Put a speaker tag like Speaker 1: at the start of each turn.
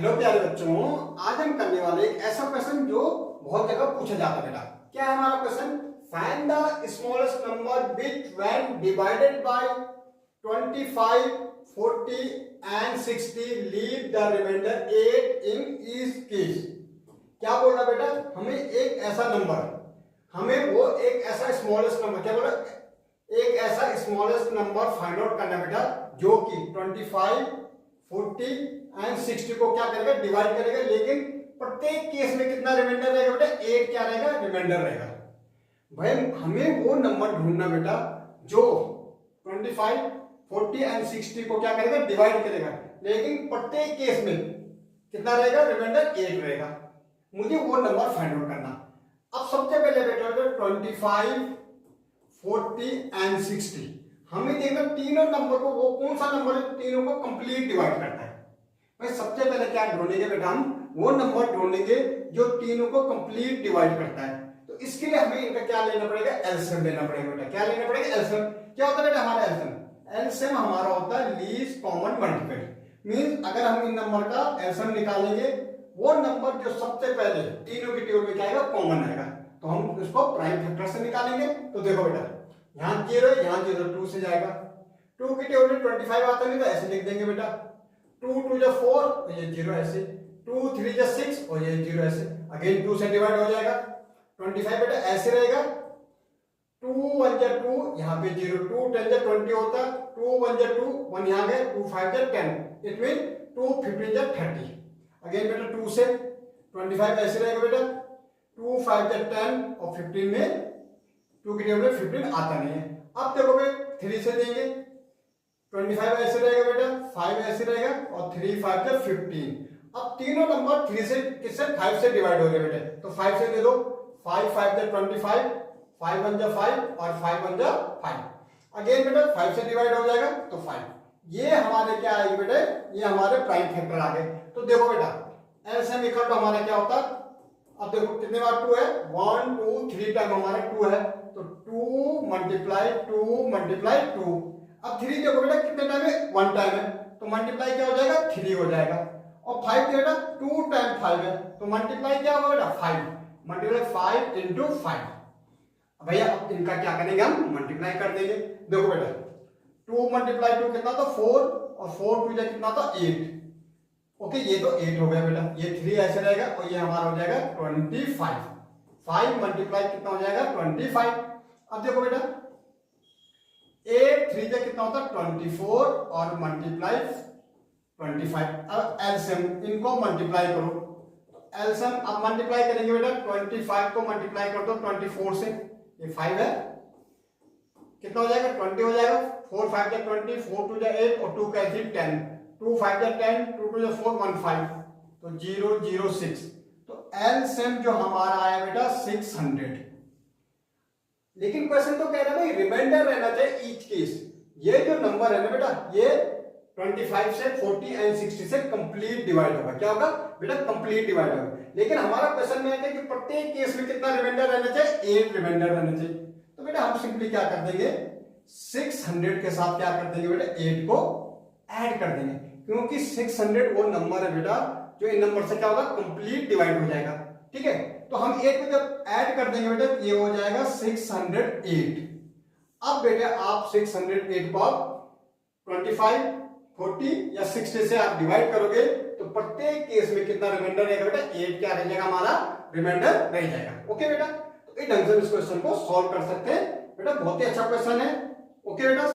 Speaker 1: Hello प्यारे बच्चों, आज हम करने वाले एक ऐसा क्वेश्चन जो बहुत जगह पूछा जाता है। बेटा क्या है हमारा question? Find the smallest number which when divided by 25, 40 and 60 leave the remainder 8 in each case. क्या बोल रहा बेटा? हमें एक ऐसा नंबर, हमें वो एक ऐसा स्मॉलेस्ट नंबर, क्या बोला, एक ऐसा स्मॉलेस्ट नंबर फाइंड आउट करना बेटा जो कि 25, 40 एंड 60 को क्या करेगा, डिवाइड करेगा, लेकिन प्रत्येक केस में कितना रिमाइंडर रहेगा बेटा? 8 क्या रहेगा, रिमाइंडर रहेगा। भाई हमें वो नंबर ढूंढना बेटा जो 25, 40 एंड 60 को क्या करेगा, डिवाइड करेगा, लेकिन प्रत्येक केस में कितना रहेगा, रिमाइंडर 8 रहेगा। मुझे वो नंबर फाइंड आउट करना। अब सबसे पहले बेटा 25, 40 एंड 60 हमें देखना तीनों नंबर को, वो कौन सा नंबर है तीनों को कंप्लीट डिवाइड करता है। भाई सबसे पहले क्या ढूंढेंगे बेटा? हम वो नंबर ढूंढेंगे जो तीनों को कंप्लीट डिवाइड करता है। तो इसके लिए हमें इनका क्या लेना पड़ेगा, एलसीएम लेना पड़ेगा बेटा। क्या लेना पड़ेगा? एलसीएम। क्या होता है बेटा हमारा एलसीएम? एलसीएम हमारा होता है लीस्ट कॉमन मल्टीपल। मींस अगर हम इन नंबर का एलसीएम निकालेंगे, वो नंबर जो सबसे पहले तीनों की टेबल में आएगा, कॉमन आएगा, तो हम उसको प्राइम फैक्टर से निकालेंगे। तो देखो बेटा यहाँ 0 है, यहाँ 0, 2 से जाएगा। 2 की टेबल में 25 आता नहीं तो ऐसे लिख देंगे बेटा, 2 2 जा 4 और ये 0 ऐसे, 2 3 जा 6 और ये 0 ऐसे, अगेन 2 से डिवाइड हो जाएगा। 25 बेटा ऐसे रहेगा, 2 1 जा 2, यहाँ पे 0, 2 10 जा 20 होता, 2 1 जा 2, 1 यहाँ गए, 2 5 जा 10, इट मीन 2 15 जा 30। अगेन बेटा 2 से 25 ऐसे रहेगा बेटा, 2 5 जा 10 और 15 में 2 की टेबल में 15 आता नहीं है। अब देखो भाई 3 से देंगे, 25 ऐसे रहेगा बेटा, 5 ऐसे रहेगा और 3 5 जा 15। अब तीनों नंबर 3 से किससे, 5 से डिवाइड हो रहे बेटे, तो 5 से दे दो, 5 5 जा 25, 5 1 जा 5 और 5 1 जा 5। अगेन बेटा 5 से डिवाइड हो जाएगा तो 5। ये हमारे क्या आएगी बेटे, ये हमारे प्राइम फैक्टर आ गए। तो देखो बेटा एलसीएम इक्वल टू हमारा क्या होता है, अब देखो कितने बार 2 है, 1 2 3 टाइम हमारा 2 है, तो 2 मल्टीप्लाई 2। अब 3 देखो बेटा कितने टाइम है, 1 टाइम है, तो मल्टीप्लाई क्या हो जाएगा, 3 हो जाएगा। और 5 बेटा 2 टाइम 5 है, तो मल्टीप्लाई क्या होगा बेटा, 5, मल्टीप्लाई 5 इंटू 5। भैया अब इनका क्या करेंगे, हम मल्टीप्लाई कर देंगे। देखो बेटा 2 मल्टीप्लाई 2 कितना था, 4, और 4 2 कितना था, 8। ओके ये तो 8 हो गया बेटा, ये 3 ऐसे रहेगा और ये हमारा हो जाएगा 25। 5 मल्टीप्लाई कितना हो जाएगा, 25। अब देखो बेटा 8 3 से कितना होता है, 24 और मल्टीप्लाई 25। अब एलसीएम इनको मल्टीप्लाई करो, एलसीएम अब मल्टीप्लाई करेंगे बेटा, 25 को मल्टीप्लाई कर दो 24 से, ये 5 है, कितना हो जाएगा, 20 हो जाएगा। 4 5 जा 20, 4 2 जा 8 और 2 कैंसिल 10, 2 5 जा 10, 2 2 जा 4 1 5, तो 0 0 6। तो एलसीएम जो हमारा आया बेटा 600। लेकिन क्वेश्चन तो कह रहा है भाई रिमाइंडर रहना चाहिए ईच केस। ये जो नंबर है ना बेटा, ये 25 से 40 एंड 60 से कंप्लीट डिवाइड होगा। क्या होगा बेटा, कंप्लीट डिवाइड होगा। लेकिन हमारा क्वेश्चन में है कि प्रत्येक केस में कितना रिमाइंडर रहना चाहिए, 8 रिमाइंडर रहना चाहिए। तो बेटा हम सिंपली क्या कर देंगे, 600 के साथ क्या कर देंगे बेटा, 8 को ऐड कर देंगे, क्योंकि 600 वो नंबर है बेटा जो इन नंबर से क्या होगा, कंप्लीट डिवाइड हो जाएगा। ठीक है, तो हम 8 को जब ऐड कर देंगे बेटा, ये हो जाएगा 608। अब बेटे आप 608 को आप 25, 40 या 60 से आप डिवाइड करोगे तो प्रत्येक केस में कितना रिमाइंडर रहेगा बेटा, 8 क्या रह जाएगा, हमारा रिमाइंडर रह जाएगा। ओके बेटा, तो इस ढंग से इस क्वेश्चन को सॉल्व कर सकते हैं बेटा, बहुत ही अच्छा क्वेश्चन है। ओके बेटा।